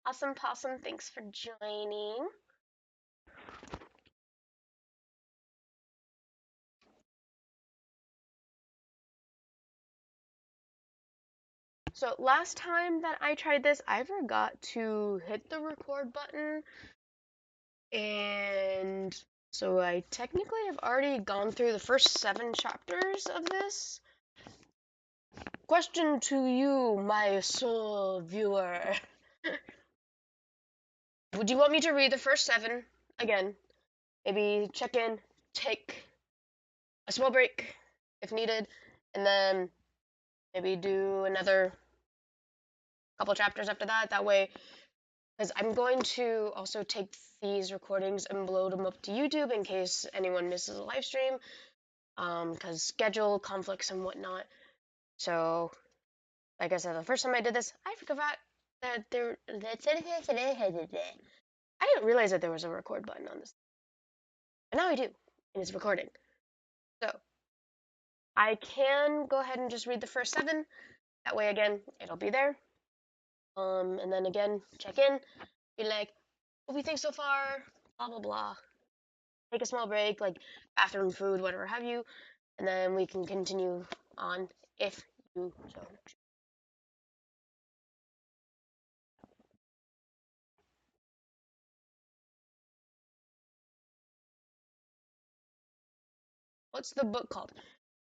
Awesome Possum, thanks for joining. So last time that I tried this, I forgot to hit the record button, and so I technically have already gone through the first 7 chapters of this. Question to you, my soul viewer. Would you want me to read the first 7 again? Maybe check in, take a small break if needed, and then maybe do another couple chapters after that. That way, because I'm going to also take these recordings and load them up to YouTube in case anyone misses a live stream, because schedule conflicts and whatnot. So, like I said, the first time I did this, I forgot that I didn't realize that there was a record button on this, but now I do, and it's recording. So I can go ahead and just read the first 7. That way, again, it'll be there. And then again, check in, be like, what do we think so far? Blah blah blah. Take a small break, like bathroom, food, whatever have you, and then we can continue on if you so. What's the book called?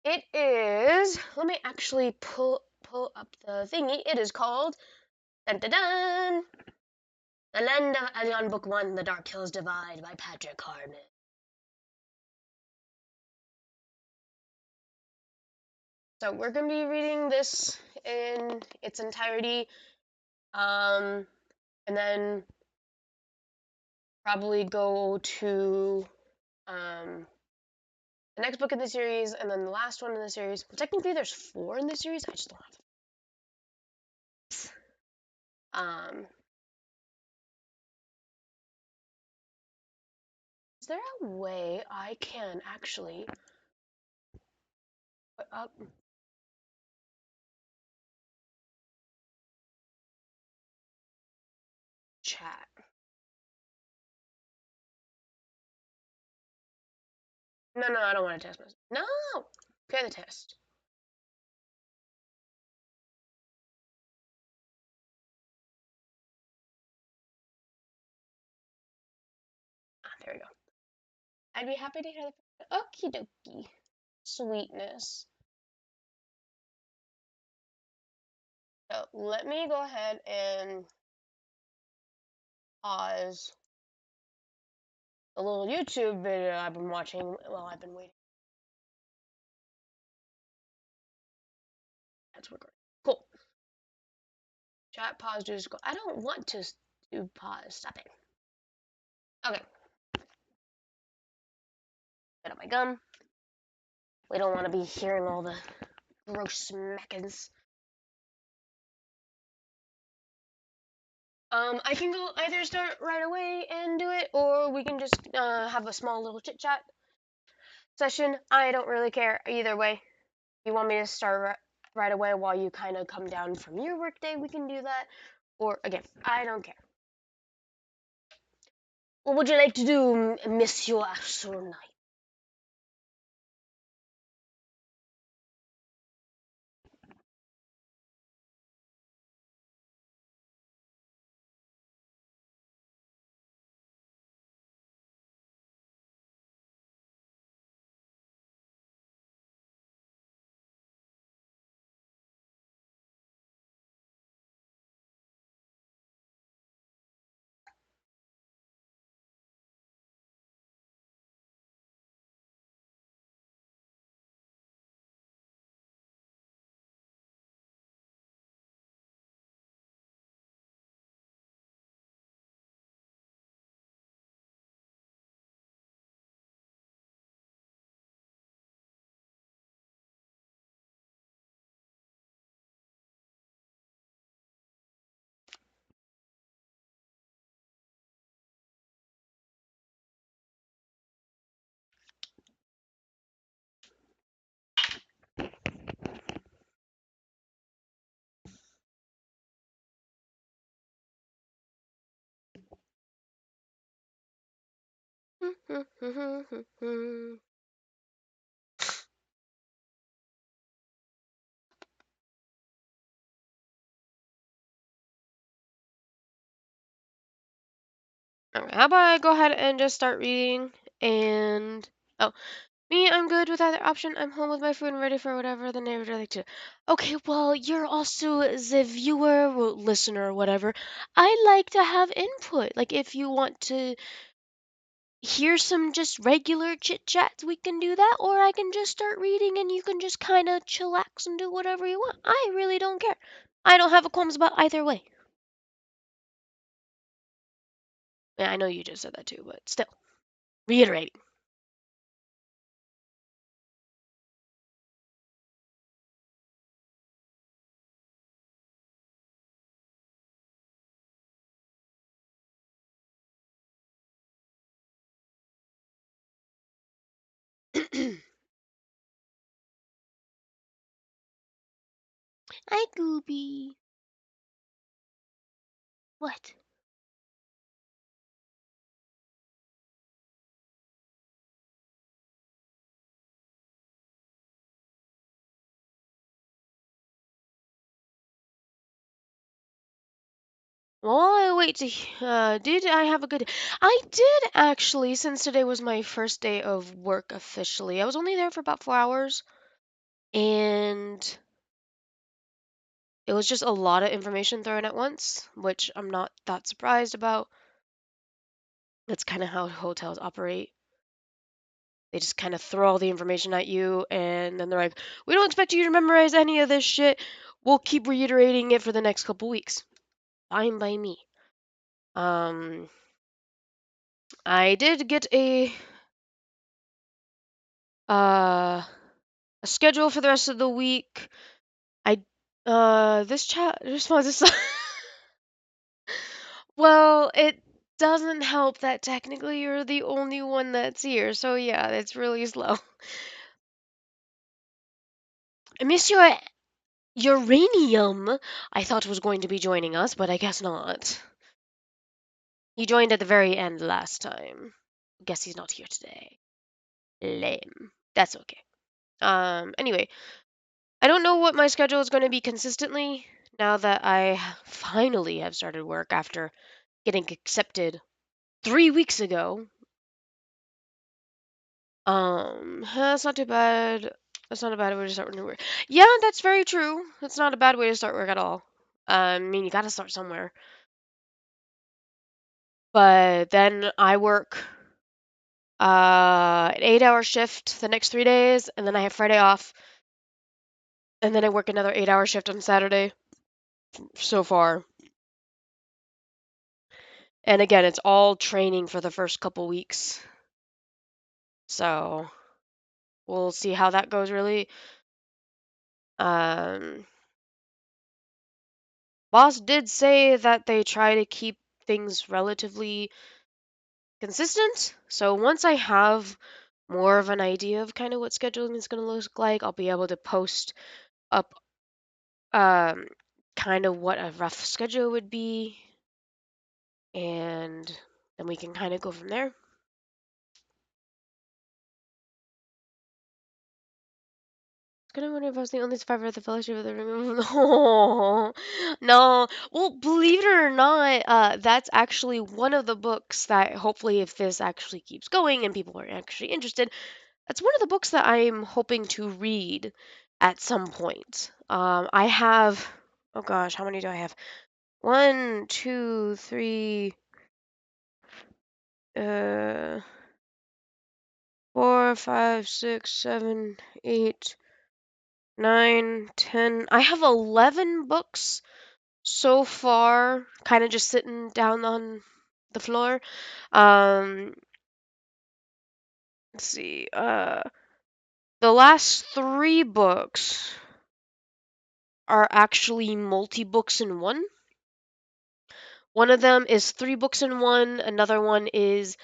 It is. Let me actually pull up the thingy. It is called dun dun dun. The Land of Elyon, Book 1, The Dark Hills Divide by Patrick Carman. So we're going to be reading this in its entirety, and then probably go to the next book in the series, and then the last one in the series. Well, technically, there's 4 in the series. I just don't have them. Is there a way I can actually put up chat? No, I don't want to test myself. No! Okay, the test. There we go. I'd be happy to hear the. Okie dokie. Sweetness. So let me go ahead and pause the little YouTube video I've been watching while I've been waiting. That's recording. Cool. Chat pause, do scroll. I don't want to do pause. Stop it. Okay. Get up my gum. We don't want to be hearing all the gross smackings. I can go either start right away and do it, or we can just have a small little chit chat session. I don't really care either way. If you want me to start right away while you kind of come down from your workday, we can do that. Or again, I don't care. What would you like to do, Monsieur Astronaut? Okay, how about I go ahead and just start reading? And oh, me, I'm good with either option. I'm home with my food and ready for whatever the neighbors would like to. Okay, well, you're also the viewer, or listener, or whatever. I like to have input. Like, if you want to hear some just regular chit chats, we can do that, or I can just start reading and you can just kind of chillax and do whatever you want. I really don't care. I don't have a qualms about either way. Yeah, I know you just said that too, but still, reiterating. Hi, Gooby. What? Well, I wait to. Did I have a good? I did actually, since today was my first day of work officially. I was only there for about 4 hours, and it was just a lot of information thrown at once, which I'm not that surprised about. That's kind of how hotels operate. They just kind of throw all the information at you, and then they're like, "We don't expect you to memorize any of this shit. We'll keep reiterating it for the next couple weeks." Fine by me. Um, I did get uh a schedule for the rest of the week. I this chat response is well, it doesn't help that technically you're the only one that's here. So yeah, it's really slow. Monsieur Uranium, I thought was going to be joining us, but I guess not. He joined at the very end last time. Guess he's not here today. Lame. That's okay. Anyway, I don't know what my schedule is going to be consistently now that I finally have started work after getting accepted 3 weeks ago. That's not too bad. That's not a bad way to start new work. Yeah, that's very true. That's not a bad way to start work at all. I mean, you got to start somewhere. But then I work an 8-hour shift the next 3 days, and then I have Friday off, and then I work another 8-hour shift on Saturday so far. And again, it's all training for the first couple weeks. So we'll see how that goes, really. Um, Boss did say that they try to keep things relatively consistent. So once I have more of an idea of kind of what scheduling is going to look like, I'll be able to post up um, kind of what a rough schedule would be, and then we can kind of go from there. Gonna wonder if I was the only survivor of the Fellowship of the Ring. No, no. Well, believe it or not, that's actually one of the books that hopefully, if this actually keeps going and people are actually interested, that's one of the books that I'm hoping to read at some point. I have, oh gosh, how many do I have? One, two, three, uh, 4, 5, 6, 7, 8, 9, 10. I have 11 books so far, kind of just sitting down on the floor. Um, let's see. The last 3 books are actually multi-books in one. One of them is 3 books in one. Another one is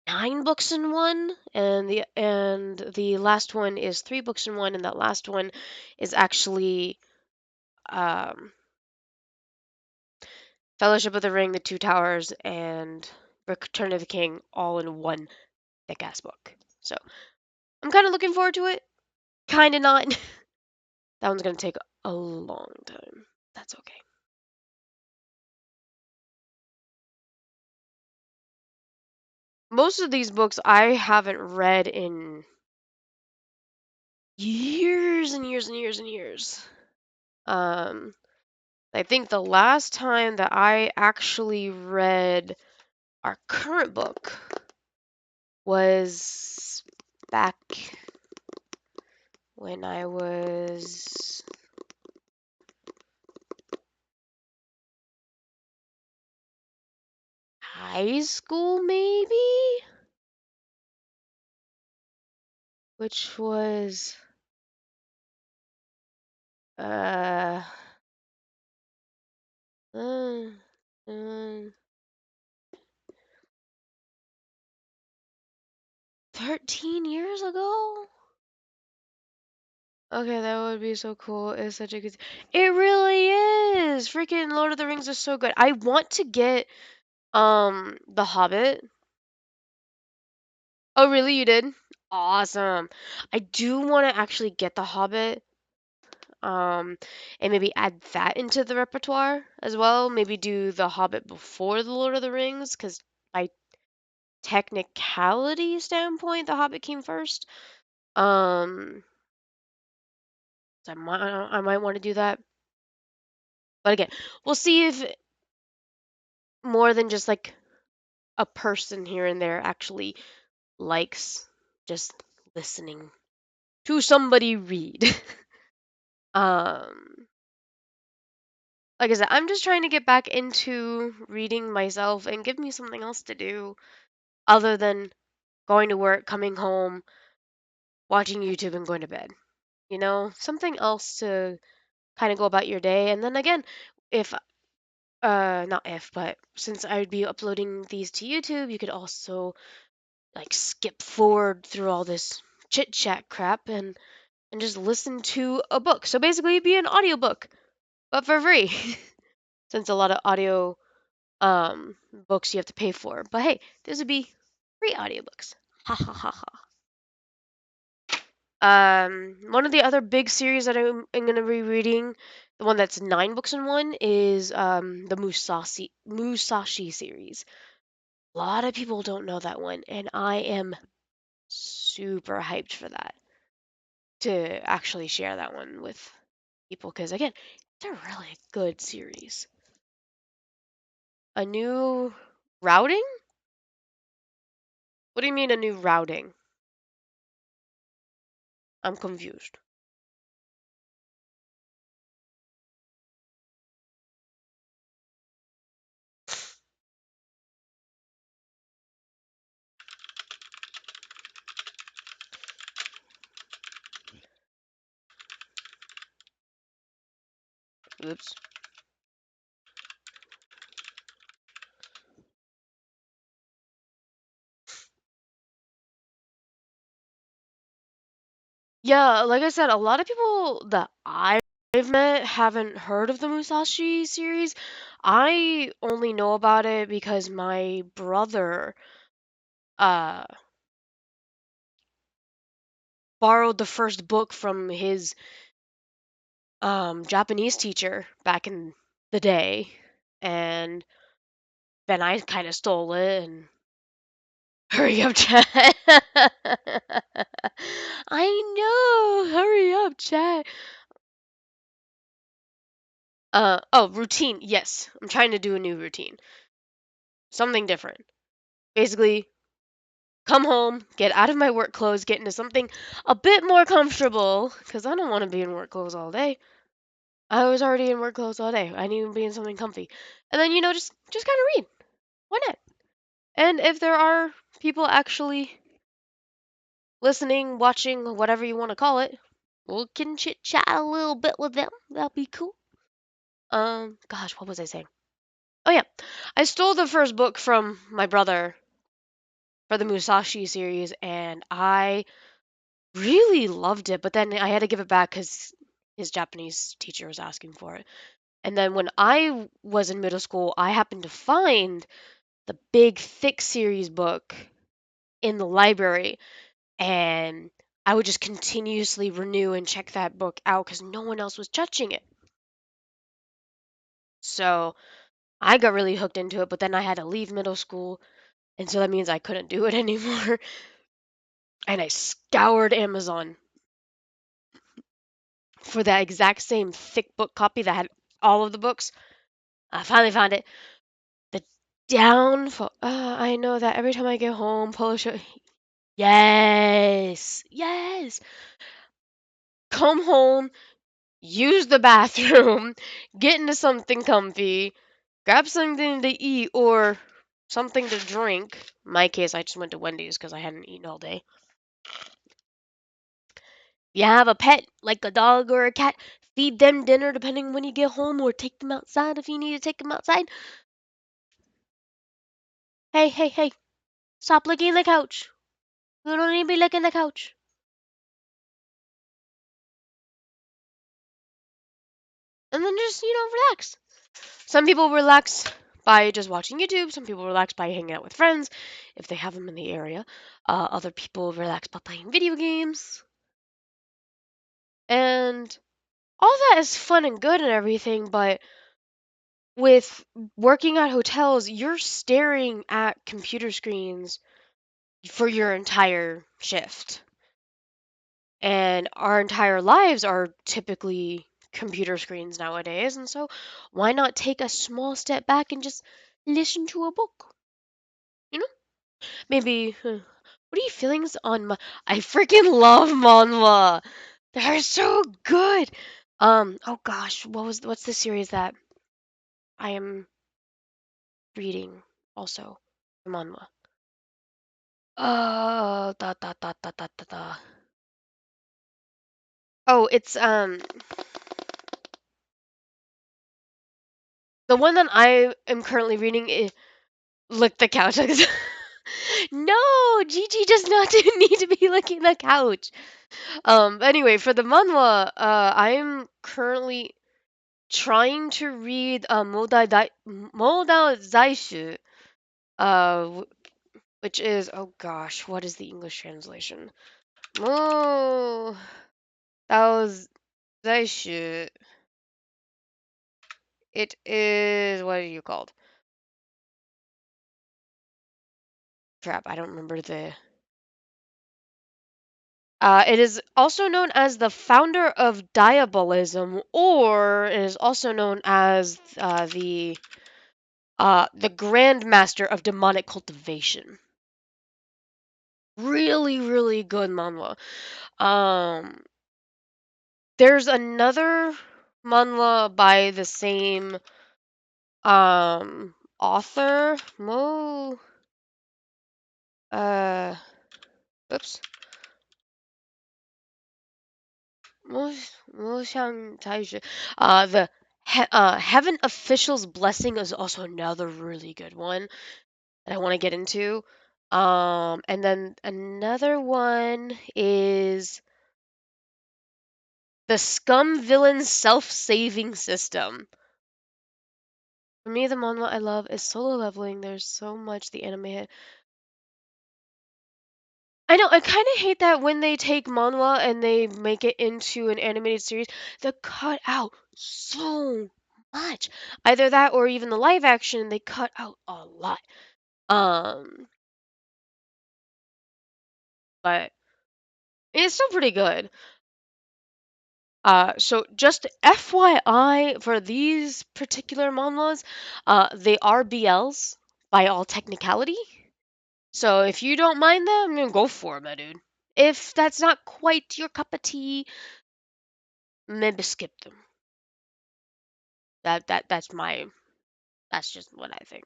9 books in one, and the last one is 3 books in one, and that last one is actually um, Fellowship of the Ring, The Two Towers, and Return of the King all in one thick ass book. So I'm kind of looking forward to it. Kind of not. That one's gonna take a long time. That's okay. Most of these books I haven't read in years and years and years and years. Um, I think the last time that I actually read our current book was back when I was high school, maybe? Which was, uh, uh, uh 13 years ago? Okay, that would be so cool. It's such a good. It really is. Freaking Lord of the Rings is so good. I want to get The Hobbit. Oh, really? You did? Awesome. I do want to actually get The Hobbit. And maybe add that into the repertoire as well. Maybe do The Hobbit before The Lord of the Rings, because by technicality standpoint, The Hobbit came first. Um, so I might want to do that. But again, we'll see if more than just like a person here and there actually likes just listening to somebody read. um, like I said, I'm just trying to get back into reading myself and give me something else to do other than going to work, coming home, watching YouTube, and going to bed. You know, something else to kind of go about your day. And then again, if not if, but since I would be uploading these to YouTube, you could also like skip forward through all this chit chat crap and just listen to a book. So basically, it'd be an audiobook, but for free, since a lot of audio books you have to pay for. But hey, this would be free audiobooks. Ha ha ha ha. One of the other big series that I'm gonna be reading, the one that's 9 books in one, is the Musashi series. A lot of people don't know that one, and I am super hyped for that to actually share that one with people because again, it's a really good series. A new routing? What do you mean a new routing? I'm confused. Oops. Yeah, like I said, a lot of people that I've met haven't heard of the Musashi series. I only know about it because my brother uh borrowed the first book from his Japanese teacher back in the day, and then I kind of stole it and hurry up, chat. I know. Hurry up, chat. Oh, routine. Yes. I'm trying to do a new routine. Something different. Basically, come home, get out of my work clothes, get into something a bit more comfortable, because I don't want to be in work clothes all day. I was already in work clothes all day. I need to be in something comfy. And then, just kind of read. Why not? And if there are people actually listening, watching, whatever you want to call it, we can chit chat a little bit with them. That'd be cool. Gosh, what was I saying? Oh yeah, I stole the first book from my brother for the Musashi series, and I really loved it. But then I had to give it back because his Japanese teacher was asking for it. And then when I was in middle school, I happened to find the big thick series book in the library, and I would just continuously renew and check that book out because no one else was touching it. So I got really hooked into it, but then I had to leave middle school, and so that means I couldn't do it anymore. And I scoured Amazon for that exact same thick book copy that had all of the books. I finally found it. The downfall. I know that every time I get home, Polo shirt. Yes, yes. Come home, use the bathroom, get into something comfy, grab something to eat or something to drink. In my case, I just went to Wendy's because I hadn't eaten all day. You have a pet, like a dog or a cat, feed them dinner depending when you get home, or take them outside if you need to take them outside. Hey, hey, hey, stop licking the couch. You don't need to be licking the couch. And then just, relax. Some people relax by just watching YouTube. Some people relax by hanging out with friends if they have them in the area. Other people relax by playing video games. And all that is fun and good and everything, but with working at hotels, you're staring at computer screens for your entire shift. And our entire lives are typically computer screens nowadays, and so why not take a small step back and just listen to a book? You know? Maybe, what are your feelings on I freaking love manhwa. They're so good. Oh gosh, what's the series that I am reading also? Manhwa. Da. Oh, it's the one that I am currently reading is Lick the Couch. No, Gigi does not need to be licking the couch. But anyway, for the manhwa, I'm currently trying to read Modal Zaishu, which is, oh gosh, what is the English translation? Modal Zaishu. It is, what are you called? Crap, I don't remember the. It is also known as the founder of diabolism, or it is also known as the Grand Master of demonic cultivation. Really, really good manhwa. Um, there's another manhwa by the same author. Uh, oops. Mo Taishu. Heaven Official's Blessing is also another really good one that I want to get into. And then another one is The Scum Villain Self-Saving System. For me, the manhwa I love is Solo Leveling. There's so much the anime. I know, I kind of hate that when they take manhwa and they make it into an animated series, they cut out so much. Either that or even the live action, they cut out a lot. Um, but it's still pretty good. So just FYI for these particular manhwas, they are BLs by all technicality. So if you don't mind them, then go for it, my dude. If that's not quite your cup of tea, maybe skip them. That's just what I think.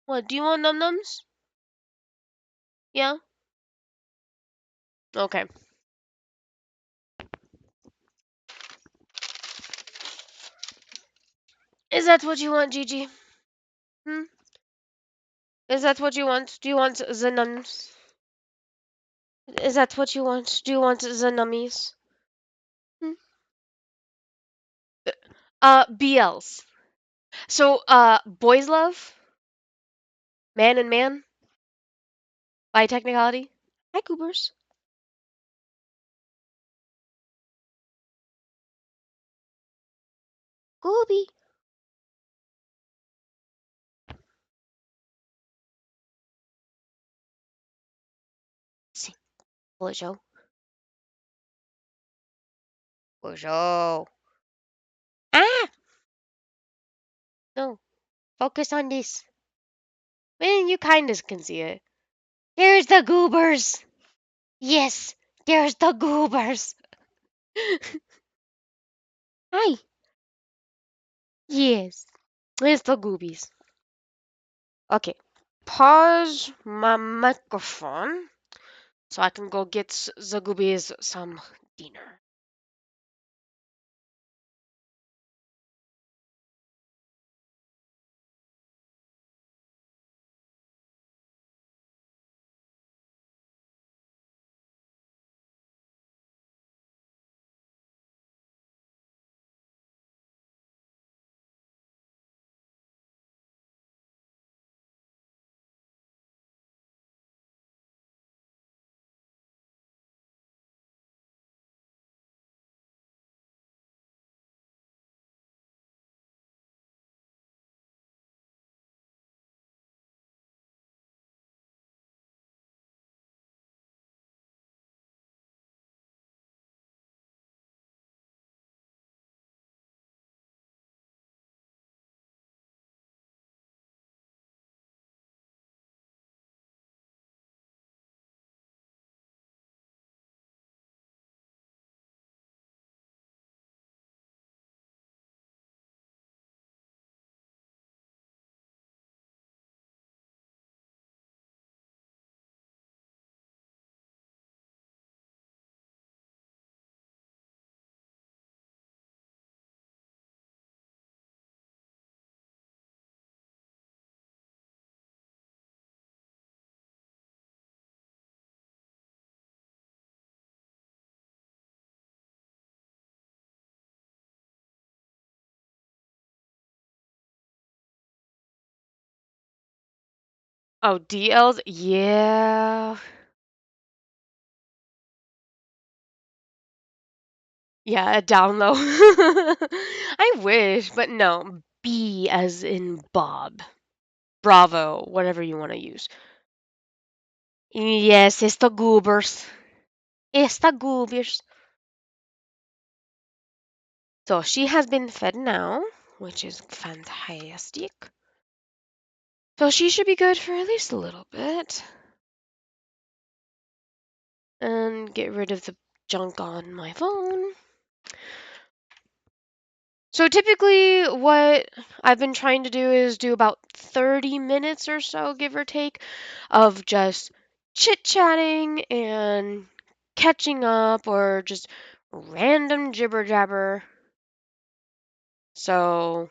What, do you want num nums? Yeah? Okay. Is that what you want, Gigi? Hmm? Is that what you want? Do you want the nums? Is that what you want? Do you want the nummies? Hmm? BLs. So, boys love, man and man, by technicality. Hi, Coopers. Gooby. Sí. Bonjour. Bonjour. Ah! No. Focus on this. Man, you kind of can see it. There's the goobers. Yes, there's the goobers. Hi. Yes. It's the goobies. Okay. Pause my microphone so I can go get the goobies some dinner. Oh, DLs? Yeah. Yeah, down low. I wish, but no. B as in Bob. Bravo, whatever you want to use. Yes, it's the goobers. It's the goobers. So she has been fed now, which is fantastic. So she should be good for at least a little bit. And get rid of the junk on my phone. So typically what I've been trying to do is do about 30 minutes or so, give or take, of just chit-chatting and catching up or just random jibber-jabber. So,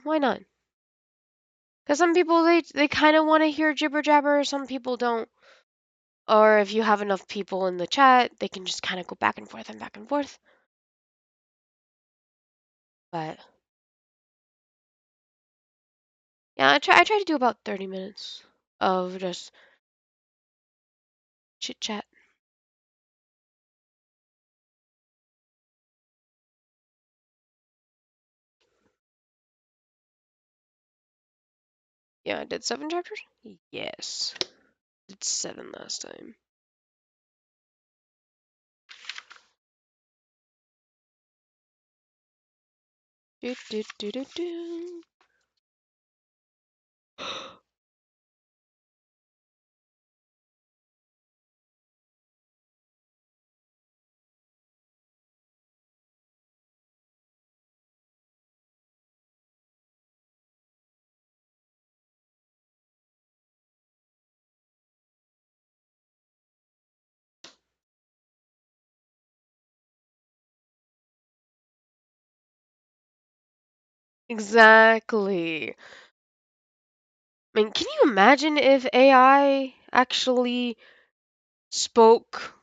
why not? Because some people, they kind of want to hear jibber-jabber, some people don't. Or if you have enough people in the chat, they can just kind of go back and forth and back and forth. But yeah, I try to do about 30 minutes of just chit chat. Yeah, I did 7 chapters? Yes. Did 7 last time. Do, do, do, do, do. Exactly. I mean, can you imagine if AI actually spoke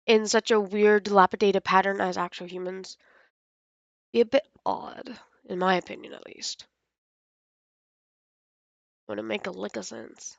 in such a weird, dilapidated pattern as actual humans, be a bit odd, in my opinion at least. Wouldn't make a lick of sense.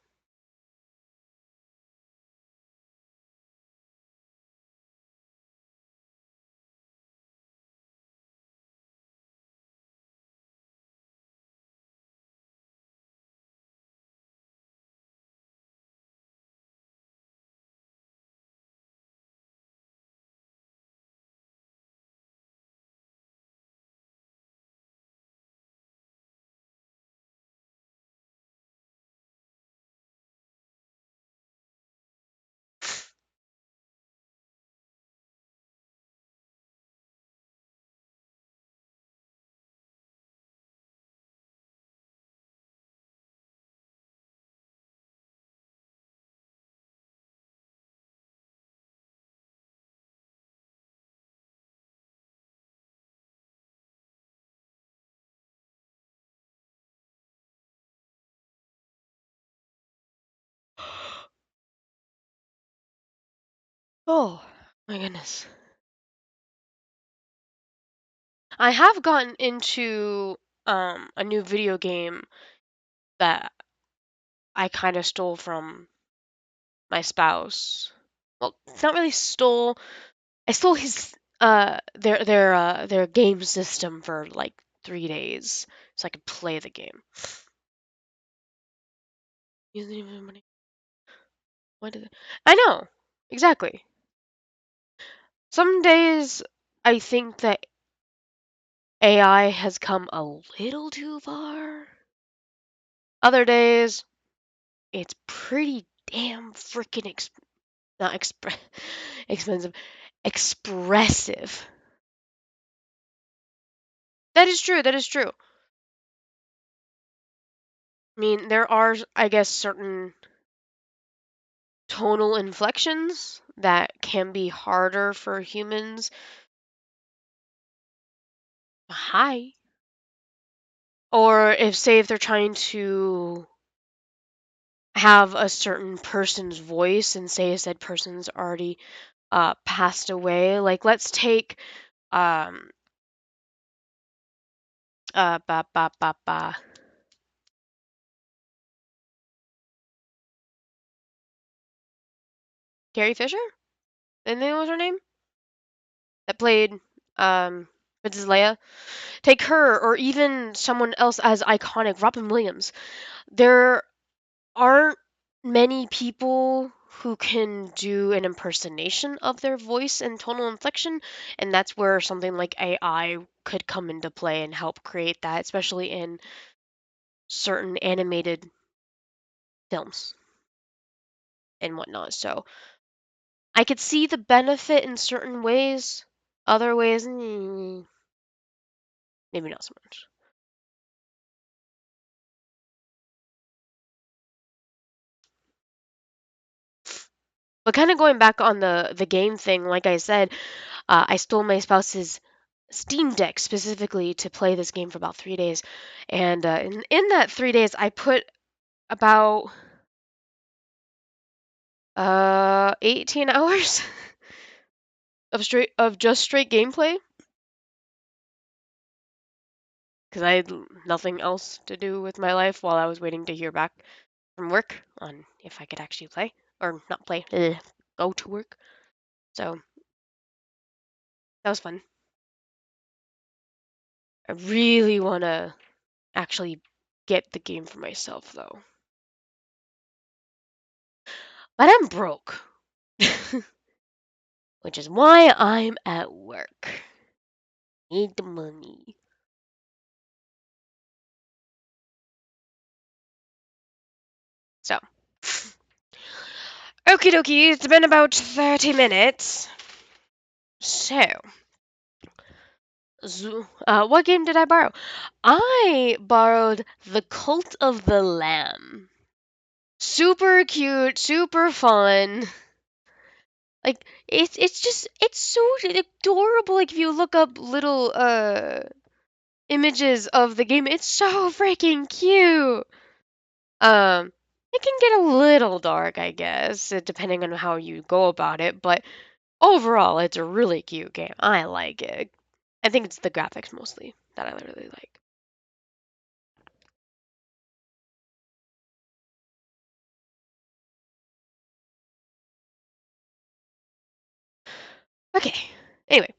Oh, my goodness. I have gotten into a new video game that I kind of stole from my spouse. Well, it's not really stole. I stole his their game system for like 3 days so I could play the game. You didn't even money. Why did I know exactly. Some days I think that AI has come a little too far. Other days it's pretty damn freaking not expensive, expressive. That is true. That is true. I mean, there are, I guess, certain tonal inflections that can be harder for humans. Hi. Or if, say, if they're trying to have a certain person's voice and say said person's already passed away. Like, let's take um ba ba ba ba Carrie Fisher? I think that was her name. That played Princess Leia. Take her, or even someone else as iconic, Robin Williams. There aren't many people who can do an impersonation of their voice and tonal inflection, and that's where something like AI could come into play and help create that, especially in certain animated films and whatnot. So I could see the benefit in certain ways, other ways, maybe not so much. But kind of going back on the game thing, like I said, I stole my spouse's Steam Deck specifically to play this game for about 3 days, and in that 3 days, I put about 18 hours of just straight gameplay because I had nothing else to do with my life while I was waiting to hear back from work on if I could actually play or not play, go to work. So that was fun. I really want to actually get the game for myself though. But I'm broke. Which is why I'm at work. Need the money. So, okie dokie, it's been about 30 minutes. So, what game did I borrow? I borrowed The Cult of the Lamb. Super cute, super fun. Like it's so adorable. Like if you look up little images of the game, it's so freaking cute. Um It can get a little dark, I guess, depending on how you go about it, but overall, it's a really cute game. I like it. I think it's the graphics mostly that I really like. Okay. Anyway,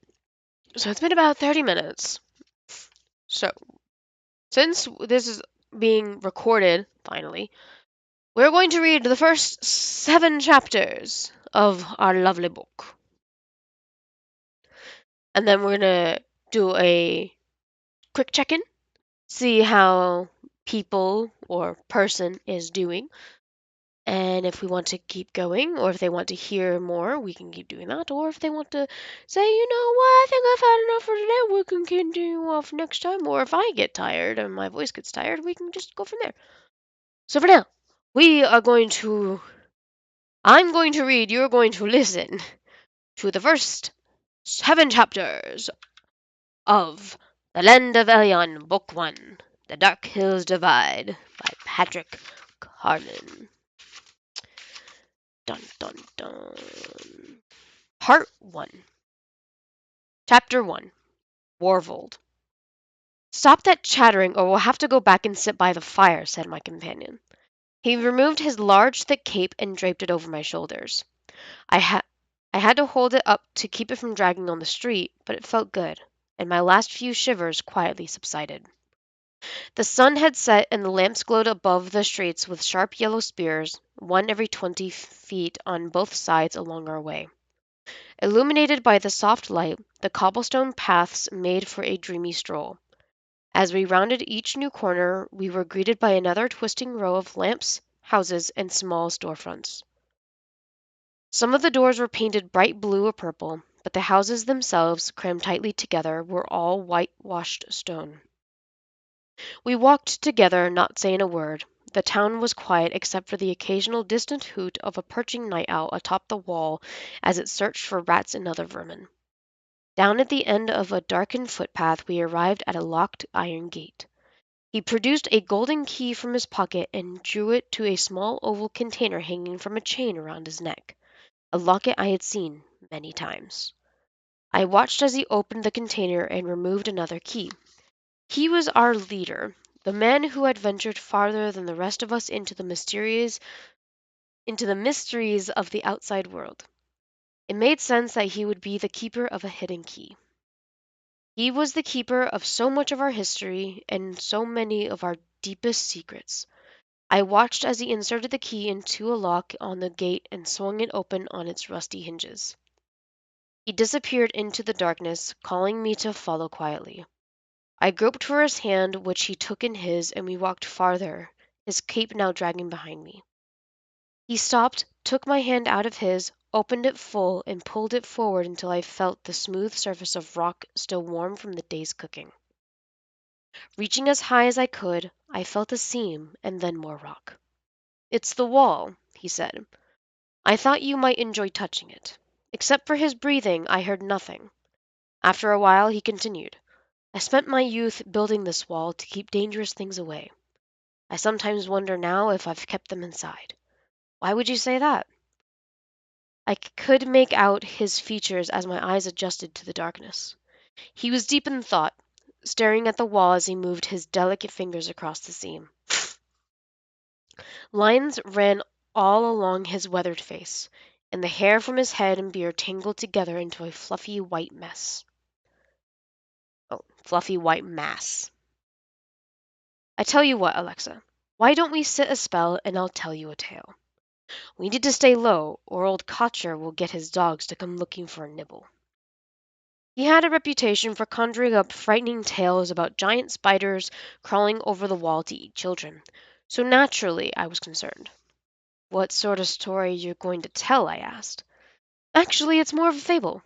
so it's been about 30 minutes. So, since this is being recorded, finally, we're going to read the first 7 chapters of our lovely book. And then we're going to do a quick check in, see how people or person is doing. And if we want to keep going, or if they want to hear more, we can keep doing that. Or if they want to say, you know what, I think I've had enough for today, we can continue off next time. Or if I get tired and my voice gets tired, we can just go from there. So for now, we are going to. I'm going to read, you're going to listen to the first 7 chapters of The Land of Elyon, Book 1, The Dark Hills Divide by Patrick Carman. Dun dun dun. Part 1. Chapter 1. Warvold. Stop that chattering or we'll have to go back and sit by the fire, said my companion. He removed his large, thick cape and draped it over my shoulders. I had to hold it up to keep it from dragging on the street, but it felt good, and my last few shivers quietly subsided. The sun had set and the lamps glowed above the streets with sharp yellow spears, one every 20 feet on both sides along our way. Illuminated by the soft light, the cobblestone paths made for a dreamy stroll. As we rounded each new corner, we were greeted by another twisting row of lamps, houses, and small storefronts. Some of the doors were painted bright blue or purple, but the houses themselves, crammed tightly together, were all whitewashed stone. We walked together, not saying a word. The town was quiet except for the occasional distant hoot of a perching night owl atop the wall as it searched for rats and other vermin. Down at the end of a darkened footpath we arrived at a locked iron gate. He produced a golden key from his pocket and drew it to a small oval container hanging from a chain around his neck, a locket I had seen many times. I watched as he opened the container and removed another key. He was our leader, the man who had ventured farther than the rest of us into the mysteries of the outside world. It made sense that he would be the keeper of a hidden key. He was the keeper of so much of our history and so many of our deepest secrets. I watched as he inserted the key into a lock on the gate and swung it open on its rusty hinges. He disappeared into the darkness, calling me to follow quietly. I groped for his hand, which he took in his, and we walked farther, his cape now dragging behind me. He stopped, took my hand out of his, opened it full, and pulled it forward until I felt the smooth surface of rock still warm from the day's cooking. Reaching as high as I could, I felt a seam and then more rock. "It's the wall," he said. "I thought you might enjoy touching it." Except for his breathing, I heard nothing. After a while, he continued. "I spent my youth building this wall to keep dangerous things away. I sometimes wonder now if I've kept them inside." "Why would you say that?" I could make out his features as my eyes adjusted to the darkness. He was deep in thought, staring at the wall as he moved his delicate fingers across the seam. Lines ran all along his weathered face, and the hair from his head and beard tangled together into a fluffy white mess. Oh, fluffy white mass. "I tell you what, Alexa, why don't we sit a spell and I'll tell you a tale? We need to stay low, or old Kotcher will get his dogs to come looking for a nibble." He had a reputation for conjuring up frightening tales about giant spiders crawling over the wall to eat children, so naturally I was concerned. "What sort of story you're going to tell?" I asked. "Actually, it's more of a fable.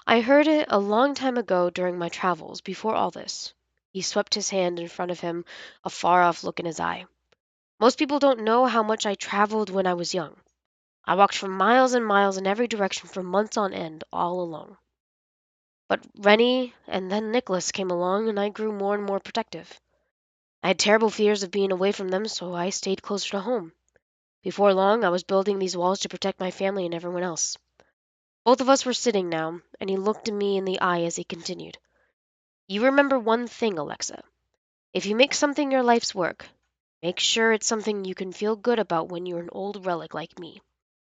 I heard it a long time ago during my travels, before all this." He swept his hand in front of him, a far-off look in his eye. "Most people don't know how much I traveled when I was young. I walked for miles and miles in every direction for months on end, all alone. But Rennie and then Nicholas came along and I grew more and more protective. I had terrible fears of being away from them, so I stayed closer to home. Before long, I was building these walls to protect my family and everyone else. Both of us were sitting now, and he looked me in the eye as he continued. You remember one thing, Alexa. If you make something your life's work, make sure it's something you can feel good about when you're an old relic like me.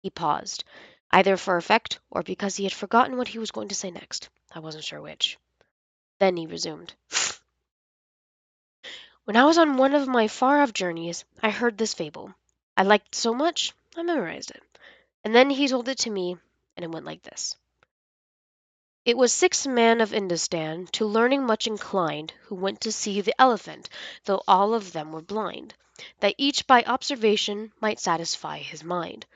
He paused, either for effect or because he had forgotten what he was going to say next. I wasn't sure which. Then he resumed. When I was on one of my far off journeys, I heard this fable. I liked it so much, I memorized it. And then he told it to me, and it went like this. It was 6 men of Indostan, to learning much inclined, who went to see the elephant, though all of them were blind, that each by observation might satisfy his mind.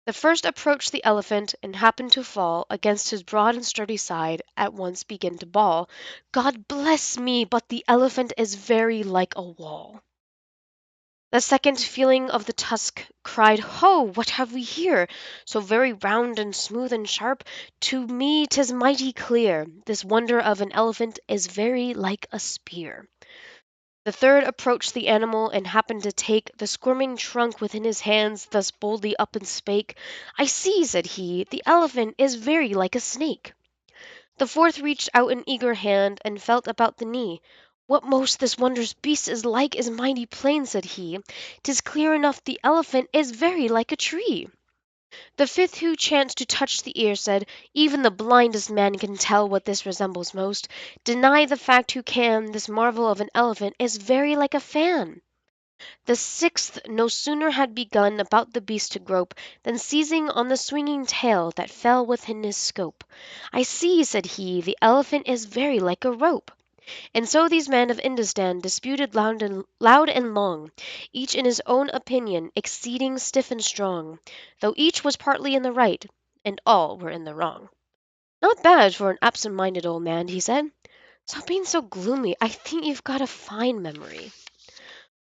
The first approached the elephant, and happened to fall against his broad and sturdy side, at once began to bawl, God bless me, but the elephant is very like a wall. The second, feeling of the tusk, cried, Ho! What have we here? So very round and smooth and sharp, to me 'tis mighty clear, this wonder of an elephant is very like a spear. The third approached the animal, and happened to take the squirming trunk within his hands, thus boldly up and spake, I see, said he, the elephant is very like a snake. The fourth reached out an eager hand, and felt about the knee. What most this wondrous beast is like is mighty plain, said he. 'Tis clear enough the elephant is very like a tree. The fifth, who chanced to touch the ear, said, Even the blindest man can tell what this resembles most. Deny the fact who can, this marvel of an elephant is very like a fan. The sixth no sooner had begun about the beast to grope, than seizing on the swinging tail that fell within his scope, I see, said he, the elephant is very like a rope. And so these men of Indostan disputed loud and long, each in his own opinion exceeding stiff and strong, though each was partly in the right, and all were in the wrong. Not bad for an absent-minded old man, he said. Stop being so gloomy. I think you've got a fine memory.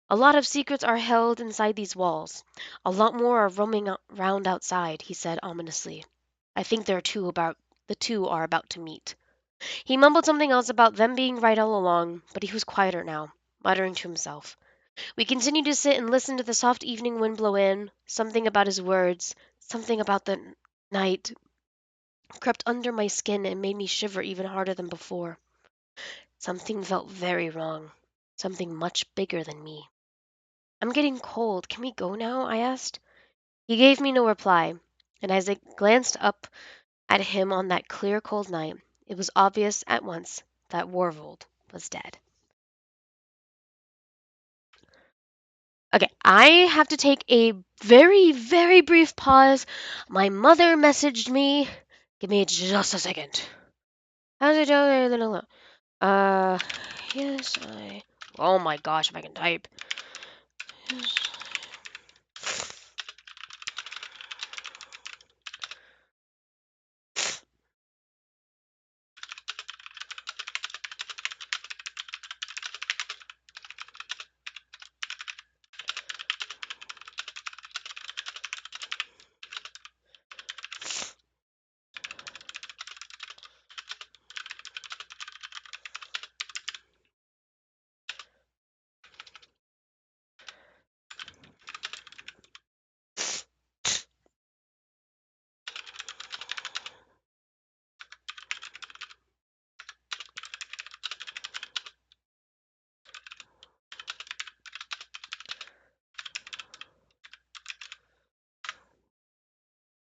A lot of secrets are held inside these walls. A lot more are roaming round outside, he said ominously. I think the two are about to meet. He mumbled something else about them being right all along, but he was quieter now, muttering to himself. We continued to sit and listen to the soft evening wind blow in. Something about his words, something about the night, crept under my skin and made me shiver even harder than before. Something felt very wrong, something much bigger than me. I'm getting cold. Can we go now? I asked. He gave me no reply, and as I glanced up at him on that clear, cold night, it was obvious at once that Warvold was dead. Okay, I have to take a very, very brief pause. My mother messaged me. Give me just a second. How's it going? Yes, I. Oh my gosh, if I can type. Yes.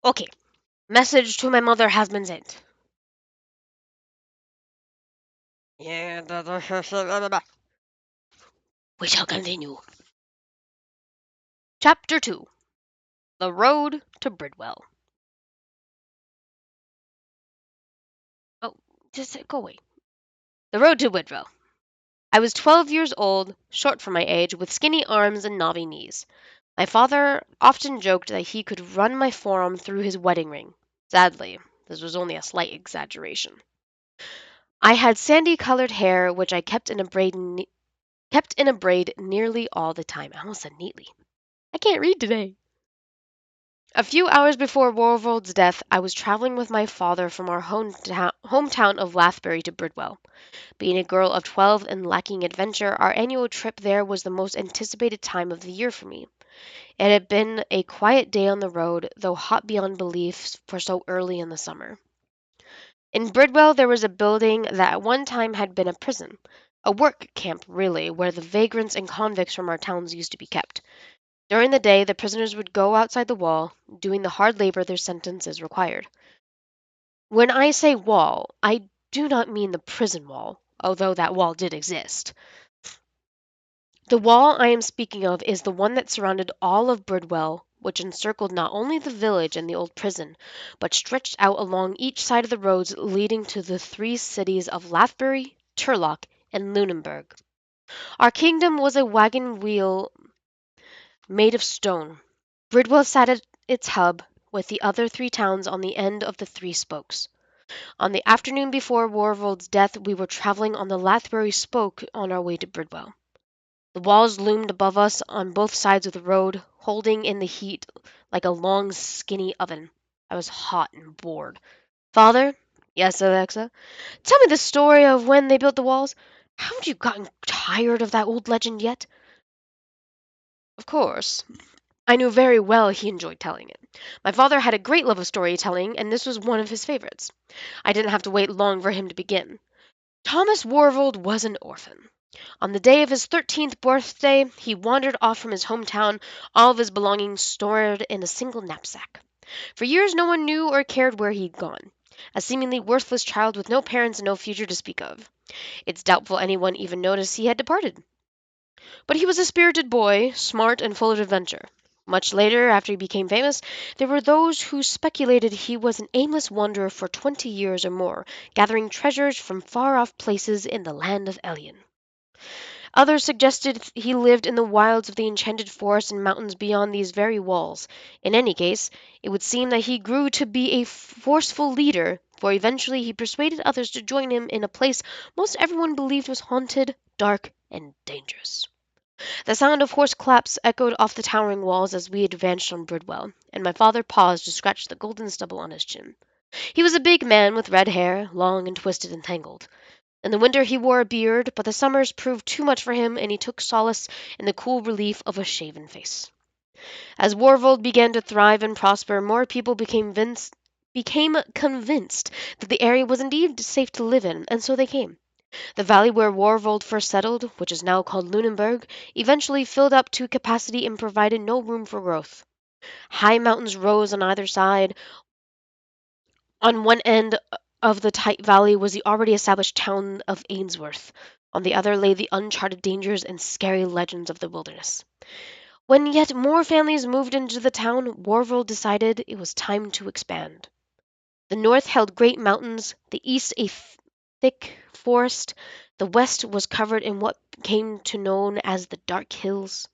Okay, message to my mother has been sent. Yeah, we shall continue. Chapter 2. The Road to Bridwell. Oh, just go away. The Road to Bridwell. I was 12 years old, short for my age, with skinny arms and knobby knees. My father often joked that he could run my forearm through his wedding ring. Sadly, this was only a slight exaggeration. I had sandy-colored hair, which I kept in a braid nearly all the time. I almost said neatly. I can't read today. A few hours before Warvold's death, I was traveling with my father from our hometown of Lathbury to Bridwell. Being a girl of 12 and lacking adventure, our annual trip there was the most anticipated time of the year for me. It had been a quiet day on the road, though hot beyond belief for so early in the summer. In Bridwell there was a building that at one time had been a prison, a work camp really, where the vagrants and convicts from our towns used to be kept. During the day the prisoners would go outside the wall, doing the hard labor their sentences required. When I say wall, I do not mean the prison wall, although that wall did exist. The wall I am speaking of is the one that surrounded all of Bridwell, which encircled not only the village and the old prison, but stretched out along each side of the roads leading to the three cities of Lathbury, Turlock, and Lunenburg. Our kingdom was a wagon wheel made of stone. Bridwell sat at its hub, with the other three towns on the end of the three spokes. On the afternoon before Warvold's death, we were traveling on the Lathbury spoke on our way to Bridwell. The walls loomed above us on both sides of the road, holding in the heat like a long, skinny oven. I was hot and bored. Father? Yes, Alexa? Tell me the story of when they built the walls. Haven't you gotten tired of that old legend yet? Of course. I knew very well he enjoyed telling it. My father had a great love of storytelling, and this was one of his favorites. I didn't have to wait long for him to begin. Thomas Warvold was an orphan. On the day of his 13th birthday, he wandered off from his hometown, all of his belongings stored in a single knapsack. For years no one knew or cared where he'd gone. A seemingly worthless child with no parents and no future to speak of. It's doubtful anyone even noticed he had departed. But he was a spirited boy, smart and full of adventure. Much later, after he became famous, there were those who speculated he was an aimless wanderer for 20 years or more, gathering treasures from far-off places in the land of Elyon. Others suggested he lived in the wilds of the enchanted forests and mountains beyond these very walls. In any case, it would seem that he grew to be a forceful leader, for eventually he persuaded others to join him in a place most everyone believed was haunted, dark, and dangerous. The sound of horse claps echoed off the towering walls as we advanced on Bridwell, and my father paused to scratch the golden stubble on his chin. He was a big man with red hair, long and twisted and tangled. In the winter he wore a beard, but the summers proved too much for him, and he took solace in the cool relief of a shaven face. As Warvold began to thrive and prosper, more people became convinced that the area was indeed safe to live in, and so they came. The valley where Warvold first settled, which is now called Lunenburg, eventually filled up to capacity and provided no room for growth. High mountains rose on either side. On one end of the tight valley was the already established town of Ainsworth. On the other lay the uncharted dangers and scary legends of the wilderness. When yet more families moved into the town, Warvold decided it was time to expand. The north held great mountains, the east a thick forest, the west was covered in what came to known as the Dark Hills.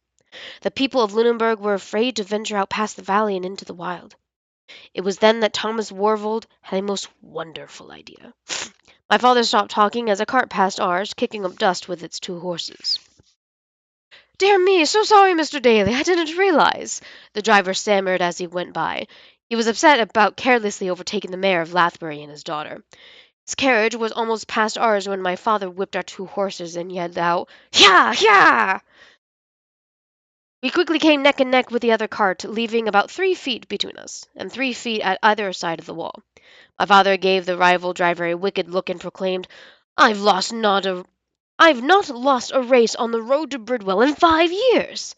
The people of Lunenburg were afraid to venture out past the valley and into the wild. It was then that Thomas Warvold had a most wonderful idea. My father stopped talking as a cart passed ours, kicking up dust with its two horses. "Dear me, so sorry, Mr. Daly, I didn't realize," the driver stammered as he went by. He was upset about carelessly overtaking the mayor of Lathbury and his daughter. His carriage was almost past ours when my father whipped our two horses and yelled out, "Hya! Hya!" We quickly came neck and neck with the other cart, leaving about 3 feet between us, and 3 feet at either side of the wall. My father gave the rival driver a wicked look and proclaimed, I've not lost a race on the road to Bridwell in 5 years!"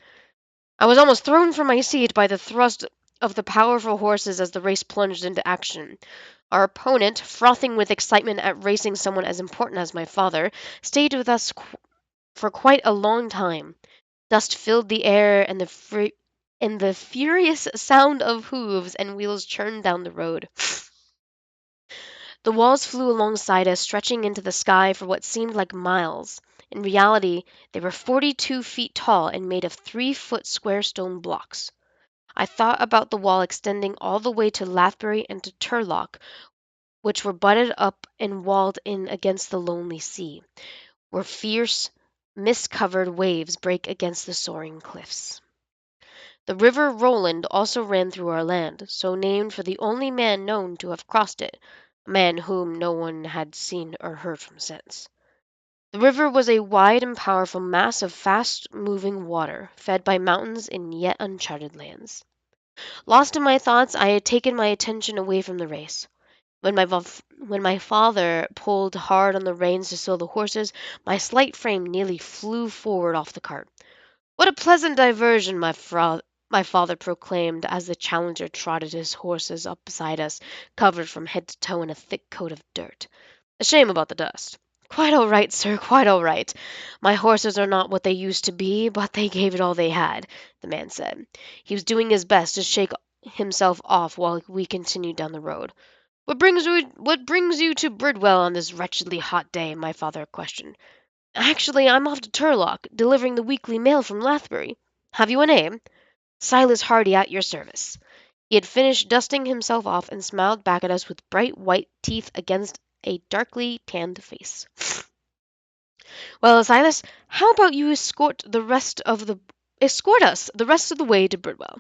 I was almost thrown from my seat by the thrust of the powerful horses as the race plunged into action. Our opponent, frothing with excitement at racing someone as important as my father, stayed with us for quite a long time. Dust filled the air, and the furious sound of hooves and wheels churned down the road. The walls flew alongside us, stretching into the sky for what seemed like miles. In reality, they were 42 feet tall and made of 3-foot square stone blocks. I thought about the wall extending all the way to Lathbury and to Turlock, which were butted up and walled in against the lonely sea, where fierce, mist-covered waves break against the soaring cliffs. The river Roland also ran through our land, so named for the only man known to have crossed it, a man whom no one had seen or heard from since. The river was a wide and powerful mass of fast-moving water, fed by mountains in yet uncharted lands. Lost in my thoughts, I had taken my attention away from the race. When my father pulled hard on the reins to still the horses, my slight frame nearly flew forward off the cart. "What a pleasant diversion!" my father proclaimed as the challenger trotted his horses up beside us, covered from head to toe in a thick coat of dirt. "A shame about the dust." "Quite all right, sir, quite all right. My horses are not what they used to be, but they gave it all they had," the man said. He was doing his best to shake himself off while we continued down the road. "What brings you to Bridwell on this wretchedly hot day?" my father questioned. "Actually, I'm off to Turlock, delivering the weekly mail from Lathbury. Have you a name?" "Silas Hardy, at your service." He had finished dusting himself off and smiled back at us with bright white teeth against a darkly tanned face. "Well, Silas, how about you escort us the rest of the way to Bridwell?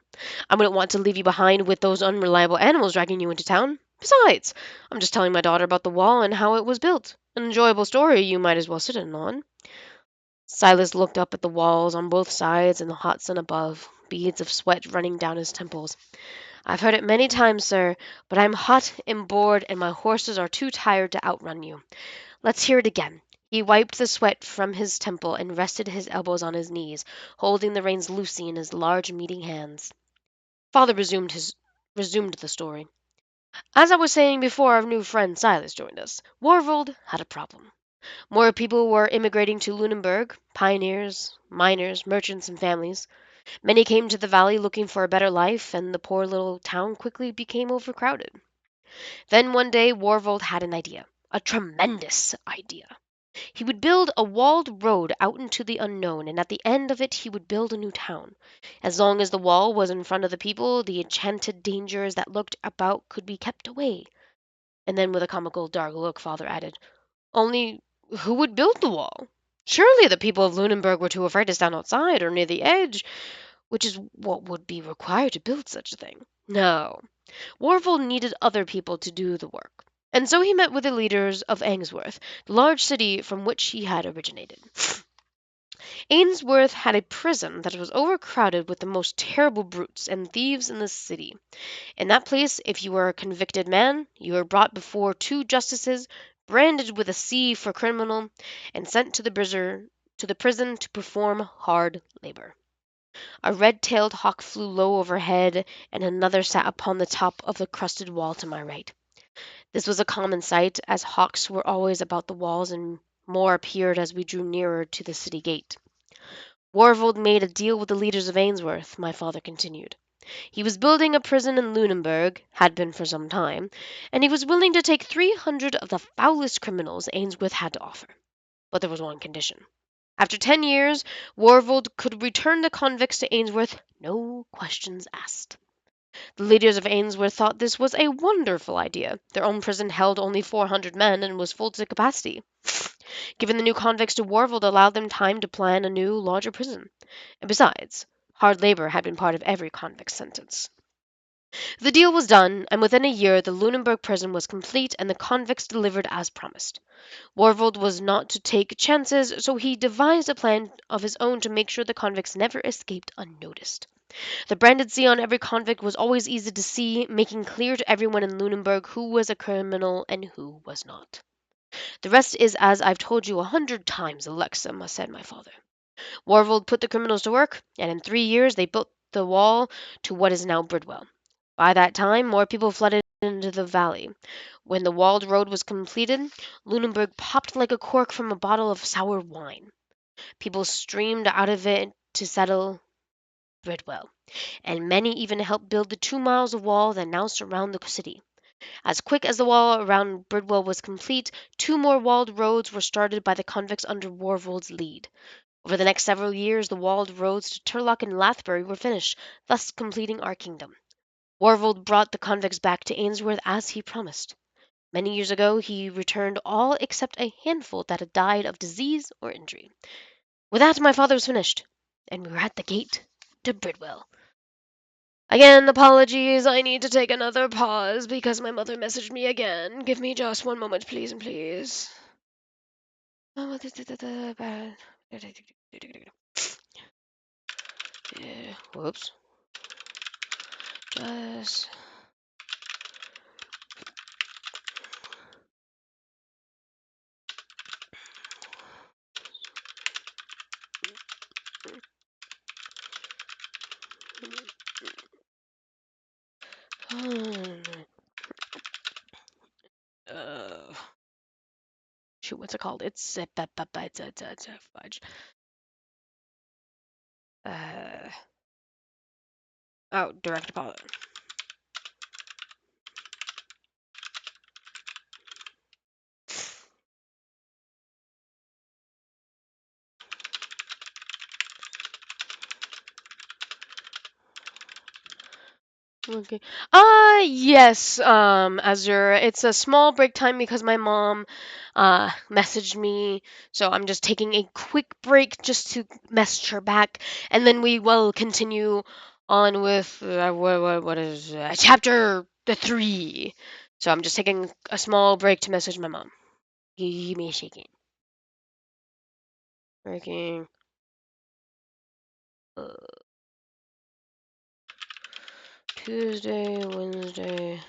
I wouldn't want to leave you behind with those unreliable animals dragging you into town. Besides, I'm just telling my daughter about the wall and how it was built. An enjoyable story you might as well sit in on." Silas looked up at the walls on both sides and the hot sun above, beads of sweat running down his temples. "I've heard it many times, sir, but I'm hot and bored and my horses are too tired to outrun you. Let's hear it again." He wiped the sweat from his temple and rested his elbows on his knees, holding the reins loosely in his large meeting hands. Father resumed the story. "As I was saying before our new friend Silas joined us, Warvold had a problem. More people were immigrating to Lunenburg, pioneers, miners, merchants, and families. Many came to the valley looking for a better life, and the poor little town quickly became overcrowded. Then one day Warvold had an idea, a tremendous idea. He would build a walled road out into the unknown, and at the end of it he would build a new town. As long as the wall was in front of the people, the enchanted dangers that lurked about could be kept away." And then with a comical dark look, father added, "Only who would build the wall? Surely the people of Lunenburg were too afraid to stand outside or near the edge, which is what would be required to build such a thing. No, Warville needed other people to do the work. And so he met with the leaders of Ainsworth, the large city from which he had originated. Ainsworth had a prison that was overcrowded with the most terrible brutes and thieves in the city. In that place, if you were a convicted man, you were brought before two justices, branded with a C for criminal, and sent to the prison to perform hard labor. A red-tailed hawk flew low overhead, and another sat upon the top of the crusted wall to my right. This was a common sight, as hawks were always about the walls, and more appeared as we drew nearer to the city gate. Warvold made a deal with the leaders of Ainsworth, my father continued. He was building a prison in Lunenburg, had been for some time, and he was willing to take 300 of the foulest criminals Ainsworth had to offer. But there was one condition. After 10 years, Warvold could return the convicts to Ainsworth, no questions asked. The leaders of Ainsworth thought this was a wonderful idea. Their own prison held only 400 men and was full to capacity. Giving the new convicts to Warvold allowed them time to plan a new, larger prison. And besides, hard labor had been part of every convict's sentence. The deal was done, and within a year the Lunenburg prison was complete and the convicts delivered as promised. Warvold was not to take chances, so he devised a plan of his own to make sure the convicts never escaped unnoticed. The branded C on every convict was always easy to see, making clear to everyone in Lunenburg who was a criminal and who was not. "The rest is as I've told you 100 times, Alexa," said my father. Warvold put the criminals to work, and in 3 years they built the wall to what is now Bridwell. By that time, more people flooded into the valley. When the walled road was completed, Lunenburg popped like a cork from a bottle of sour wine. People streamed out of it to settle Bridwell, and many even helped build the 2 miles of wall that now surround the city. As quick as the wall around Bridwell was complete, 2 more walled roads were started by the convicts under Warvold's lead. Over the next several years, the walled roads to Turlock and Lathbury were finished, thus completing our kingdom. Warvold brought the convicts back to Ainsworth as he promised. Many years ago he returned all except a handful that had died of disease or injury. With that my father was finished, and we were at the gate to Bridwell. Again, apologies. I need to take another pause because my mother messaged me again. Give me just one moment, please and please. Yeah, whoops. Just. Uh, shoot, what's it called? It's fudge. Uh, oh, direct deposit. Okay. Yes, Azure. It's a small break time because my mom messaged me, so I'm just taking a quick break just to message her back, and then we will continue on with what is chapter the 3. So I'm just taking a small break to message my mom. Give me a shaking. Breaking. Uh, Tuesday, Wednesday,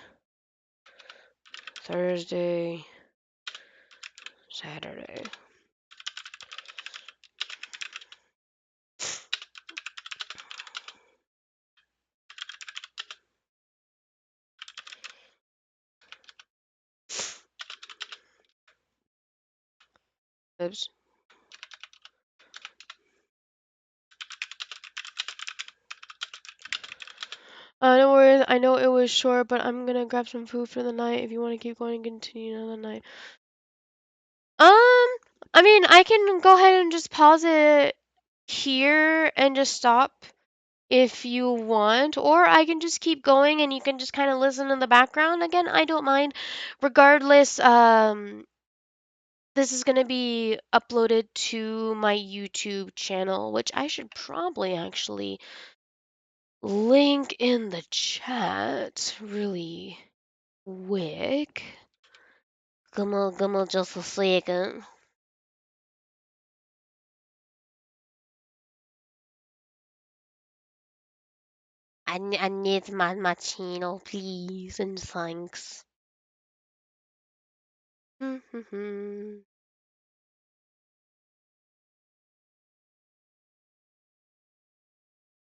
Thursday, Saturday. Oops. No worries. I know it was short, but I'm gonna grab some food for the night. If you want to keep going, continue another night. I mean, I can go ahead and just pause it here and just stop if you want, or I can just keep going and you can just kind of listen in the background. Again, I don't mind. Regardless, this is gonna be uploaded to my YouTube channel, which I should probably actually link in the chat really quick. Come on, just a second. I need my channel, please, and thanks.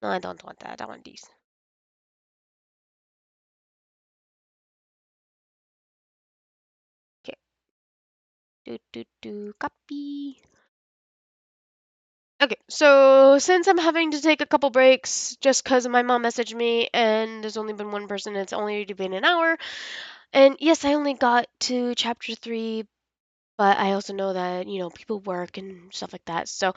No, I don't want that. I want these. Okay. Copy. Okay, so since I'm having to take a couple breaks just because my mom messaged me and there's only been one person, it's only been an hour. And yes, I only got to chapter 3, but I also know that, people work and stuff like that. So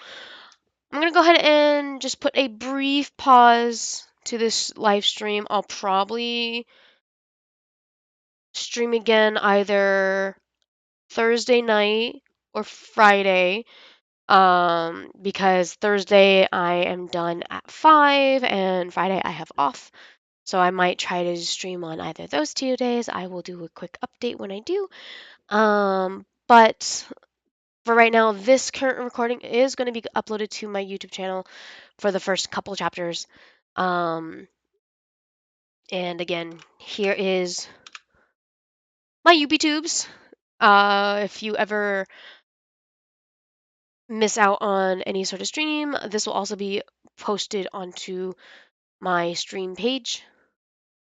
I'm going to go ahead and just put a brief pause to this live stream. I'll probably stream again either Thursday night or Friday. Because Thursday I am done at 5 and Friday I have off. So I might try to stream on either of those 2 days. I will do a quick update when I do. But for right now, this current recording is going to be uploaded to my YouTube channel for the first couple chapters. And again, here is my UbiTubes. If you ever miss out on any sort of stream, this will also be posted onto my stream page.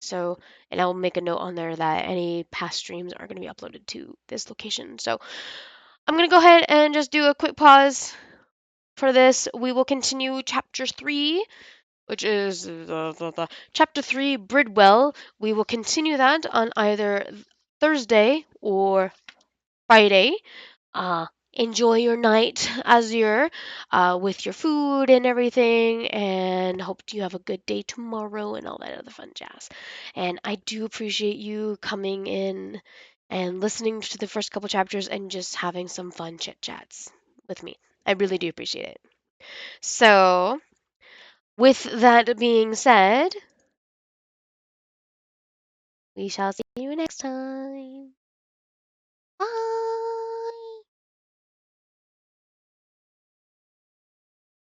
So, and I'll make a note on there that any past streams are going to be uploaded to this location. So, I'm going to go ahead and just do a quick pause for this. We will continue chapter 3, which is chapter 3, Bridwell. We will continue that on either Thursday or Friday. Enjoy your night as you're with your food and everything, and hope you have a good day tomorrow and all that other fun jazz. And I do appreciate you coming in and listening to the first couple chapters and just having some fun chit chats with me. I really do appreciate it. So, with that being said, We shall see you next time.